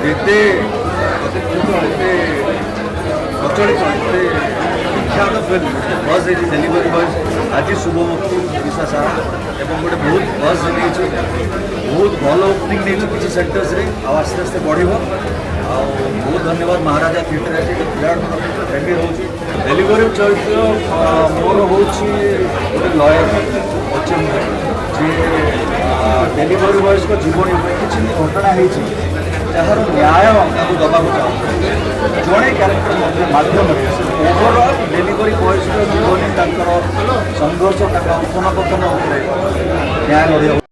एते प्रतिष्ठित एते प्रचलित एते विख्यात फिल्म बस ये डेलीवरी बॉय आज शुभमुक्ति ओडिशा सारा एवं गोटे बहुत बस नहीं बहुत भल ओपनिंग नहीं किसी सेक्टर्स रे आस्ते आस्ते बढ़ बहुत धन्यवाद महाराजा थिएटर आज विराट प्रेमी हो डेलीवरी चरित्र मोर हूँ गोटे लयर अच्छे जी डेलीवरी बॉयज को जीवन किसी घटना होती जार न्याय दबा जड़े क्यारेक्टर मध्यम ओभरअल डेलीवरी बॉयज जीवन संघर्ष अंकन पतन न्याय लड़े।